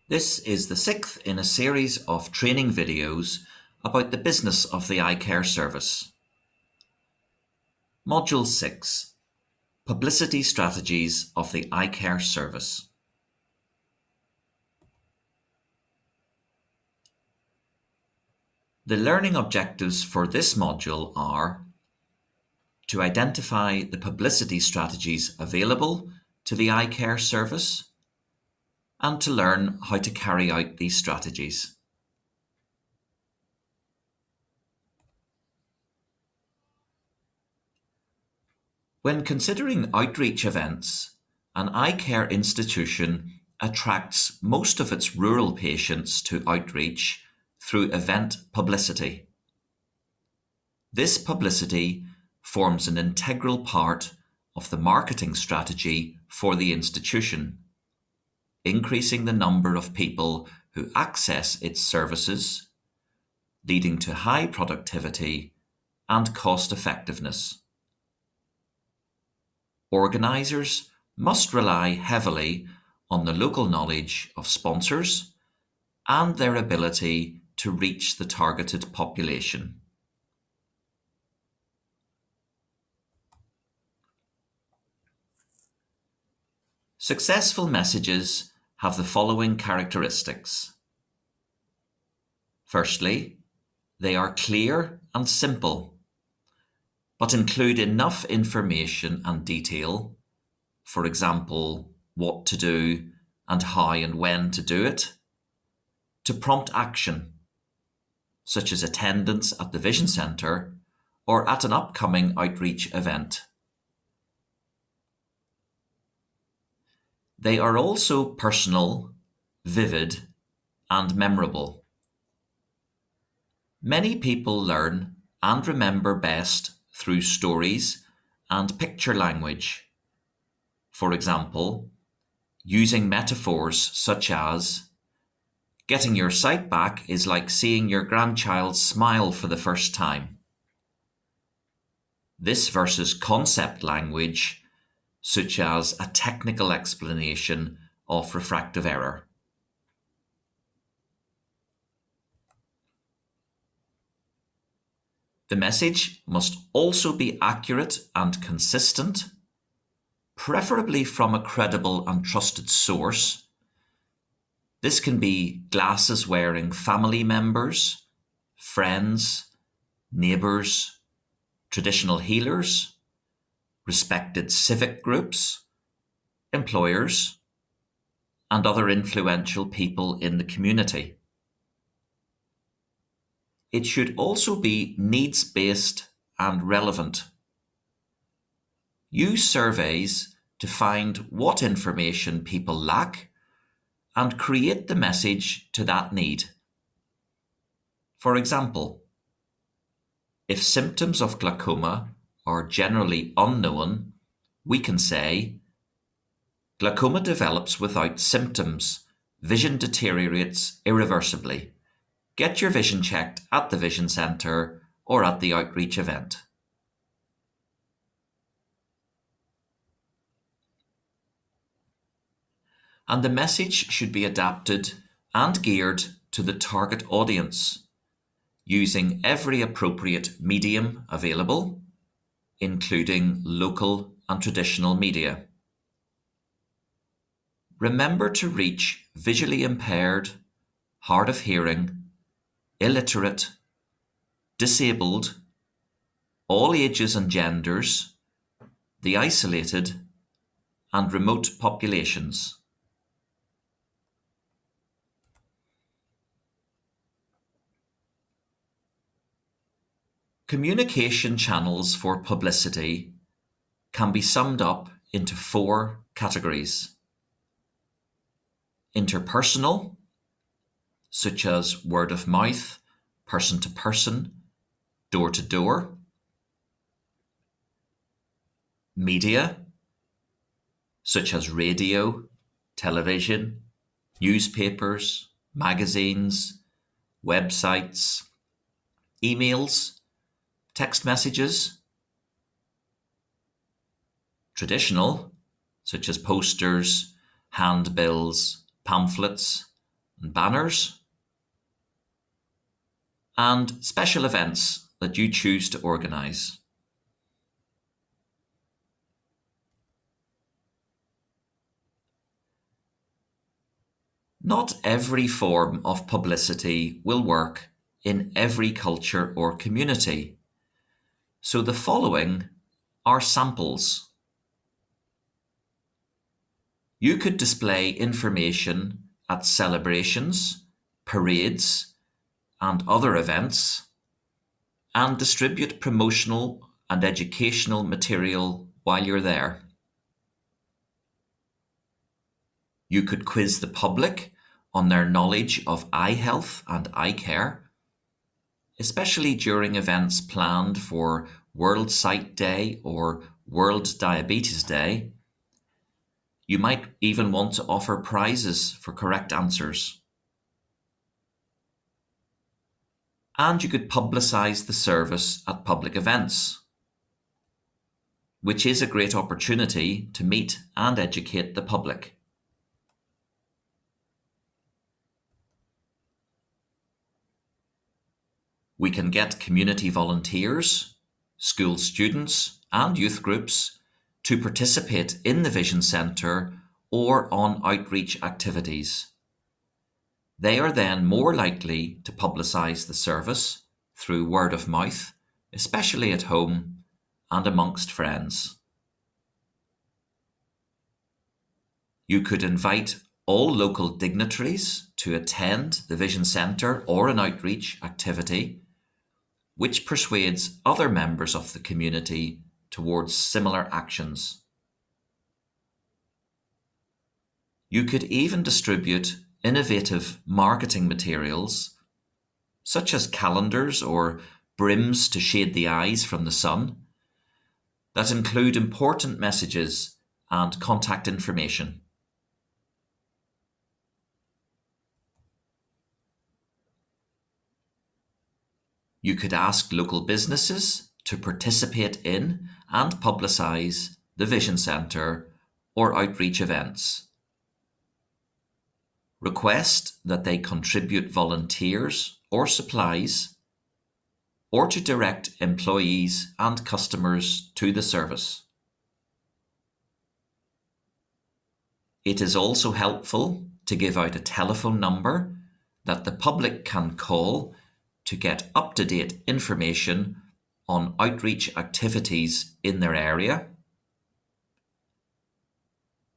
This is the sixth in a series of training videos about the business of the eyecare service. Module 6: Publicity Strategies of the eyecare service. The learning objectives for this module are to identify the publicity strategies available to the eyecare service and to learn how to carry out these strategies. When considering outreach events, an eyecare institution attracts most of its rural patients to outreach through event publicity. This publicity forms an integral part of the marketing strategy for the institution, increasing the number of people who access its services, leading to high productivity and cost effectiveness. Organisers must rely heavily on the local knowledge of sponsors and their ability to reach the targeted population. Successful messages have the following characteristics. Firstly, they are clear and simple, but include enough information and detail, for example, what to do and how and when to do it, to prompt action, such as attendance at the Vision Centre or at an upcoming outreach event. They are also personal, vivid, and memorable. Many people learn and remember best through stories and picture language. For example, using metaphors such as, "Getting your sight back is like seeing your grandchild smile for the first time." This versus concept language, such as a technical explanation of refractive error. The message must also be accurate and consistent, preferably from a credible and trusted source. This can be glasses-wearing family members, friends, neighbours, traditional healers, respected civic groups, employers, and other influential people in the community. It should also be needs-based and relevant. Use surveys to find what information people lack and create the message to that need. For example, if symptoms of glaucoma are generally unknown, we can say, "Glaucoma develops without symptoms. Vision deteriorates irreversibly. Get your vision checked at the Vision Centre or at the outreach event." And the message should be adapted and geared to the target audience, using every appropriate medium available, including local and traditional media. Remember to reach visually impaired, hard of hearing, illiterate, disabled, all ages and genders, the isolated, and remote populations. Communication channels for publicity can be summed up into 4 categories. Interpersonal, such as word of mouth, person to person, door to door. Media, such as radio, television, newspapers, magazines, websites, emails, text messages. Traditional, such as posters, handbills, pamphlets, and banners, and special events that you choose to organise. Not every form of publicity will work in every culture or community, so the following are samples. You could display information at celebrations, parades, and other events, and distribute promotional and educational material while you're there. You could quiz the public on their knowledge of eye health and eye care, especially during events planned for World Sight Day or World Diabetes Day. You might even want to offer prizes for correct answers. And you could publicise the service at public events, which is a great opportunity to meet and educate the public. We can get community volunteers, school students, and youth groups to participate in the Vision Centre or on outreach activities. They are then more likely to publicise the service through word of mouth, especially at home and amongst friends. You could invite all local dignitaries to attend the Vision Centre or an outreach activity, which persuades other members of the community towards similar actions. You could even distribute innovative marketing materials, such as calendars or brims to shade the eyes from the sun, that include important messages and contact information. You could ask local businesses to participate in and publicise the Vision Centre or outreach events. Request that they contribute volunteers or supplies, or to direct employees and customers to the service. It is also helpful to give out a telephone number that the public can call to get up-to-date information on outreach activities in their area.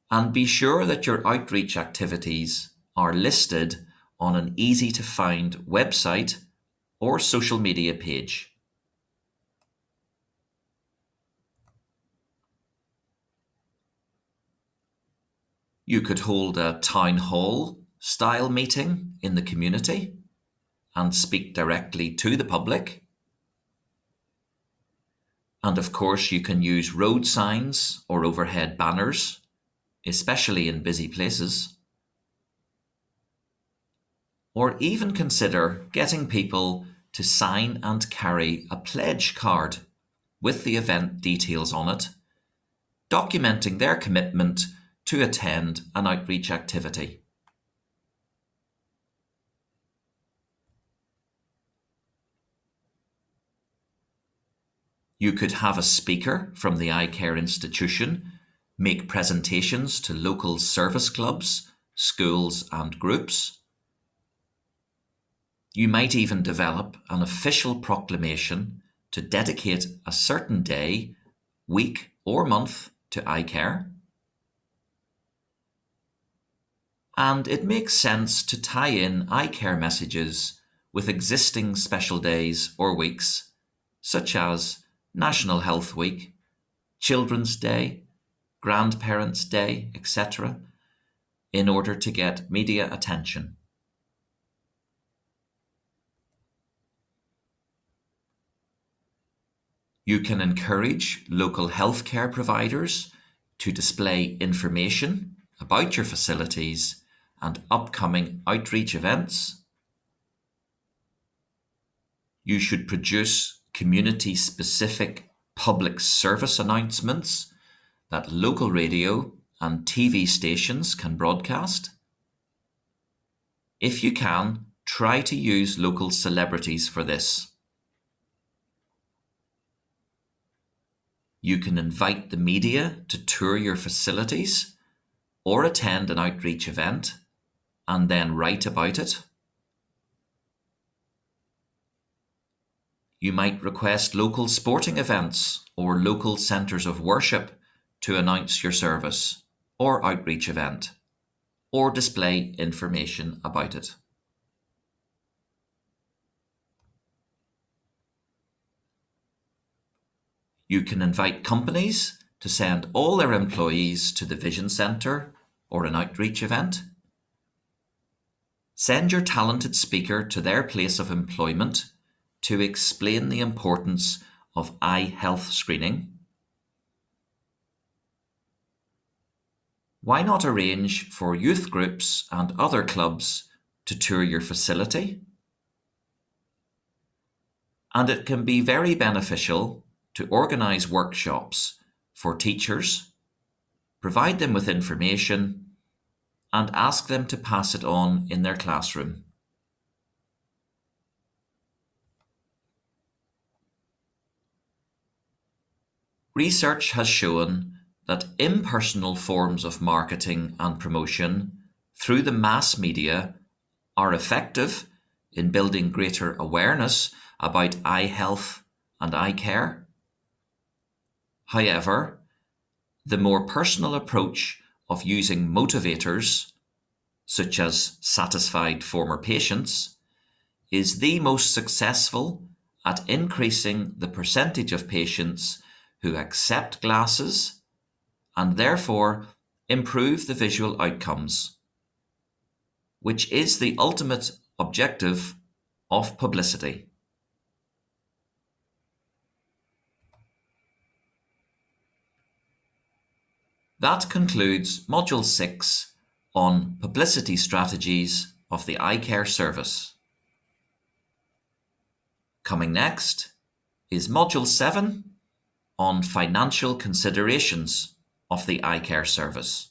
And be sure that your outreach activities are listed on an easy-to-find website or social media page. You could hold a town hall style meeting in the community and speak directly to the public. And of course, you can use road signs or overhead banners, especially in busy places. Or even consider getting people to sign and carry a pledge card with the event details on it, documenting their commitment to attend an outreach activity. You could have a speaker from the eyecare institution make presentations to local service clubs, schools, and groups. You might even develop an official proclamation to dedicate a certain day, week, or month to eyecare. And it makes sense to tie in eyecare messages with existing special days or weeks, such as National Health Week, Children's Day, Grandparents' Day, etc., in order to get media attention. You can encourage local healthcare providers to display information about your facilities and upcoming outreach events. You should produce community-specific public service announcements that local radio and TV stations can broadcast. If you can, try to use local celebrities for this. You can invite the media to tour your facilities or attend an outreach event and then write about it. You might request local sporting events or local centres of worship to announce your service or outreach event, or display information about it. You can invite companies to send all their employees to the Vision Centre or an outreach event. Send your talented speaker to their place of employment to explain the importance of eye health screening. Why not arrange for youth groups and other clubs to tour your facility? And it can be very beneficial to organise workshops for teachers, provide them with information, and ask them to pass it on in their classroom. Research has shown that impersonal forms of marketing and promotion through the mass media are effective in building greater awareness about eye health and eye care. However, the more personal approach of using motivators, such as satisfied former patients, is the most successful at increasing the percentage of patients who accept glasses and therefore improve the visual outcomes, which is the ultimate objective of publicity. That concludes Module 6 on publicity strategies of the eye care service. Coming next is Module 7 on financial considerations of the eye care service.